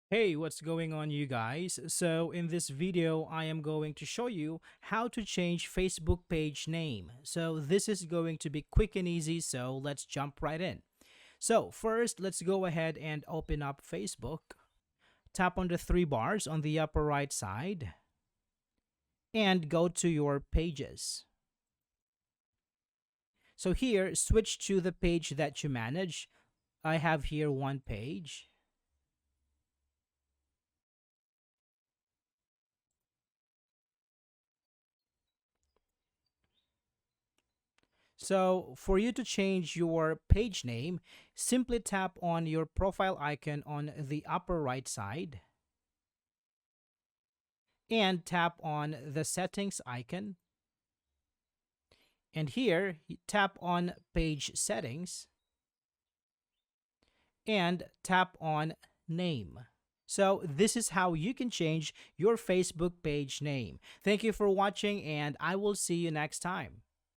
Hey, what's going on, you guys? So, in this video, I am going to show you how to change Facebook page name. So, this is going to be quick and easy, so let's jump right in. So, first, let's go ahead and open up Facebook. Tap on the three bars on the upper right side and go to your pages. So, here, switch to the page that you manage. I have here one page. So, for you to change your page name, simply tap on your profile icon on the upper right side and tap on the settings icon. And here, tap on page settings and tap on name. So, this is how you can change your Facebook page name. Thank you for watching, and I will see you next time.